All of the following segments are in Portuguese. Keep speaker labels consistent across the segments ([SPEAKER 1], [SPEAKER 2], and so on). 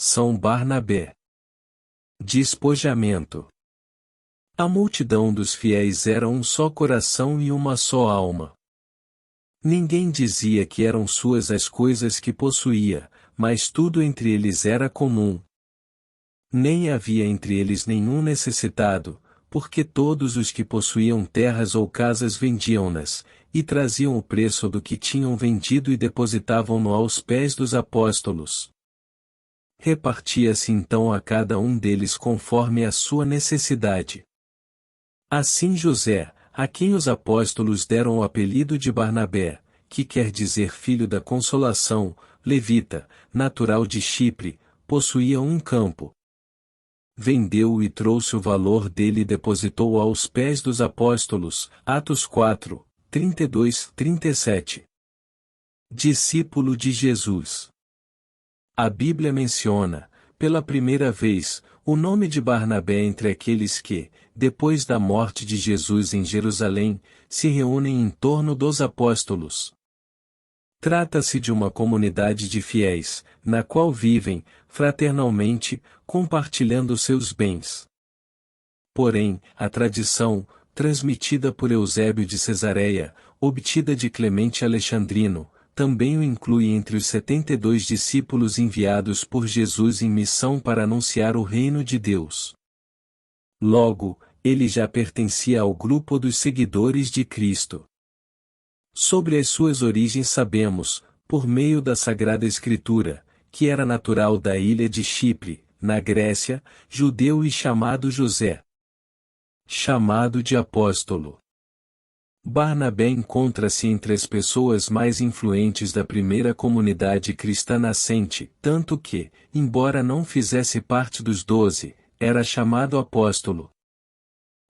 [SPEAKER 1] São Barnabé. Despojamento. A multidão dos fiéis era um só coração e uma só alma. Ninguém dizia que eram suas as coisas que possuía, mas tudo entre eles era comum. Nem havia entre eles nenhum necessitado, porque todos os que possuíam terras ou casas vendiam-nas, e traziam o preço do que tinham vendido e depositavam-no aos pés dos apóstolos. Repartia-se então a cada um deles conforme a sua necessidade. Assim José, a quem os apóstolos deram o apelido de Barnabé, que quer dizer filho da consolação, levita, natural de Chipre, possuía um campo. Vendeu-o e trouxe o valor dele e depositou-o aos pés dos apóstolos. Atos 4, 32-37. Discípulo de Jesus. A Bíblia menciona, pela primeira vez, o nome de Barnabé entre aqueles que, depois da morte de Jesus em Jerusalém, se reúnem em torno dos apóstolos. Trata-se de uma comunidade de fiéis, na qual vivem, fraternalmente, compartilhando seus bens. Porém, a tradição, transmitida por Eusébio de Cesareia, obtida de Clemente Alexandrino, também o inclui entre os 72 discípulos enviados por Jesus em missão para anunciar o reino de Deus. Logo, ele já pertencia ao grupo dos seguidores de Cristo. Sobre as suas origens sabemos, por meio da Sagrada Escritura, que era natural da ilha de Chipre, na Grécia, judeu e chamado José. Chamado de apóstolo. Barnabé encontra-se entre as pessoas mais influentes da primeira comunidade cristã nascente, tanto que, embora não fizesse parte dos 12, era chamado apóstolo.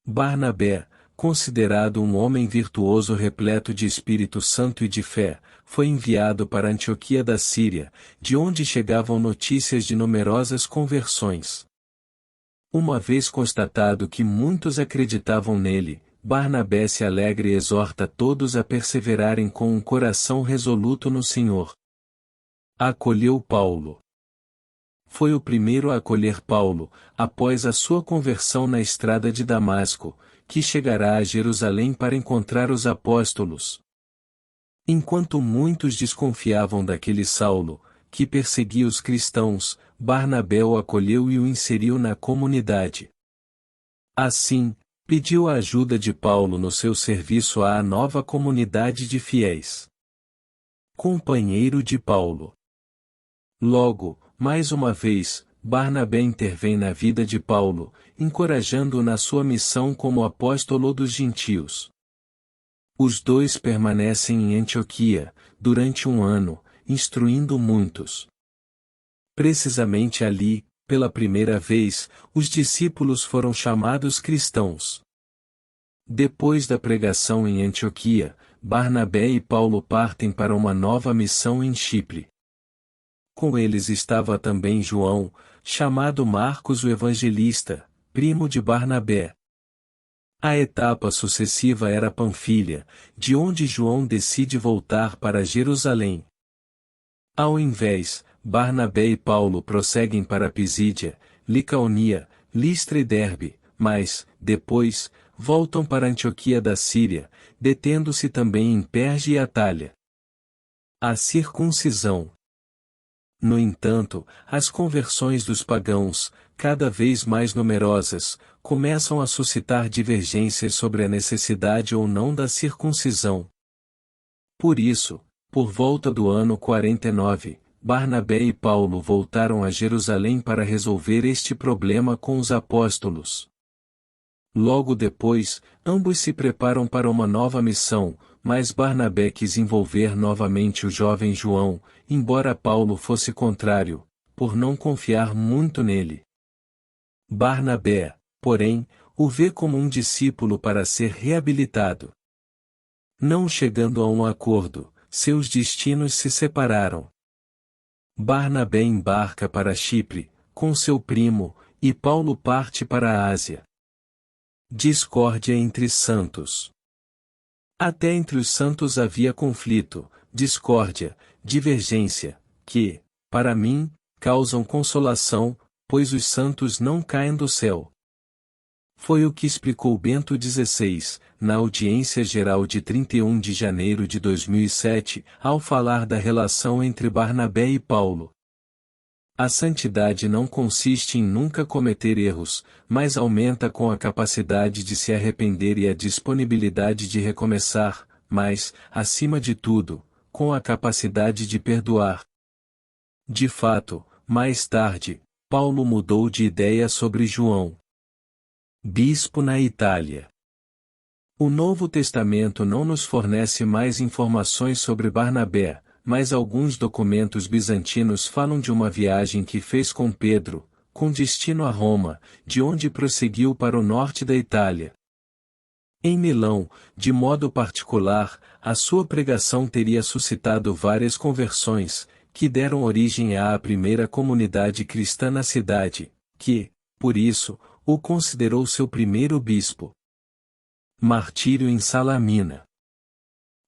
[SPEAKER 1] Barnabé, considerado um homem virtuoso repleto de Espírito Santo e de fé, foi enviado para Antioquia da Síria, de onde chegavam notícias de numerosas conversões. Uma vez constatado que muitos acreditavam nele, Barnabé se alegra e exorta todos a perseverarem com um coração resoluto no Senhor. Acolheu Paulo. Foi o primeiro a acolher Paulo, após a sua conversão na estrada de Damasco, que chegará a Jerusalém para encontrar os apóstolos. Enquanto muitos desconfiavam daquele Saulo, que perseguia os cristãos, Barnabé o acolheu e o inseriu na comunidade. Assim, pediu a ajuda de Paulo no seu serviço à nova comunidade de fiéis. Companheiro de Paulo. Logo, mais uma vez, Barnabé intervém na vida de Paulo, encorajando-o na sua missão como apóstolo dos gentios. Os dois permanecem em Antioquia, durante um ano, instruindo muitos. Precisamente ali, pela primeira vez, os discípulos foram chamados cristãos. Depois da pregação em Antioquia, Barnabé e Paulo partem para uma nova missão em Chipre. Com eles estava também João, chamado Marcos o Evangelista, primo de Barnabé. A etapa sucessiva era Panfilha, de onde João decide voltar para Jerusalém. Ao invés, Barnabé e Paulo prosseguem para Pisídia, Licaonia, Listra e Derbe, mas, depois, voltam para Antioquia da Síria, detendo-se também em Perge e Atália. A circuncisão. No entanto, as conversões dos pagãos, cada vez mais numerosas, começam a suscitar divergências sobre a necessidade ou não da circuncisão. Por isso, por volta do ano 49, Barnabé e Paulo voltaram a Jerusalém para resolver este problema com os apóstolos. Logo depois, ambos se preparam para uma nova missão, mas Barnabé quis envolver novamente o jovem João, embora Paulo fosse contrário, por não confiar muito nele. Barnabé, porém, o vê como um discípulo para ser reabilitado. Não chegando a um acordo, seus destinos se separaram. Barnabé embarca para Chipre, com seu primo, e Paulo parte para a Ásia. Discórdia entre santos. Até entre os santos havia conflito, discórdia, divergência, que, para mim, causam consolação, pois os santos não caem do céu. Foi o que explicou Bento XVI, na audiência geral de 31 de janeiro de 2007, ao falar da relação entre Barnabé e Paulo. A santidade não consiste em nunca cometer erros, mas aumenta com a capacidade de se arrepender e a disponibilidade de recomeçar, mas, acima de tudo, com a capacidade de perdoar. De fato, mais tarde, Paulo mudou de ideia sobre João, bispo na Itália. O Novo Testamento não nos fornece mais informações sobre Barnabé, mas alguns documentos bizantinos falam de uma viagem que fez com Pedro, com destino a Roma, de onde prosseguiu para o norte da Itália. Em Milão, de modo particular, a sua pregação teria suscitado várias conversões, que deram origem à primeira comunidade cristã na cidade, que, por isso, o considerou seu primeiro bispo. Martírio em Salamina.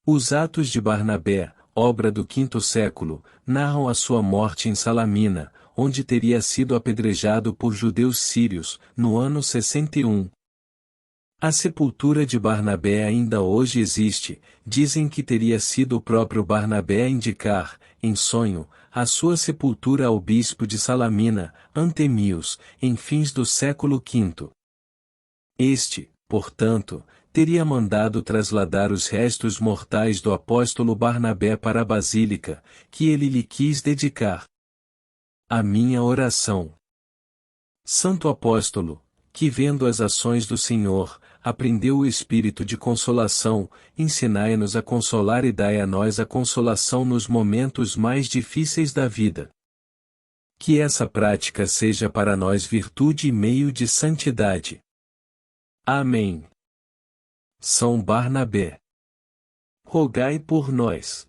[SPEAKER 1] Os Atos de Barnabé, obra do V século, narram a sua morte em Salamina, onde teria sido apedrejado por judeus sírios, no ano 61. A sepultura de Barnabé ainda hoje existe, dizem que teria sido o próprio Barnabé a indicar, em sonho, a sua sepultura ao bispo de Salamina, Antemios, em fins do século V. Este, portanto, teria mandado trasladar os restos mortais do apóstolo Barnabé para a basílica, que ele lhe quis dedicar. A minha oração. Santo apóstolo, que vendo as ações do Senhor, aprendeu o espírito de consolação, ensinai-nos a consolar e dai a nós a consolação nos momentos mais difíceis da vida. Que essa prática seja para nós virtude e meio de santidade. Amém. São Barnabé, rogai por nós.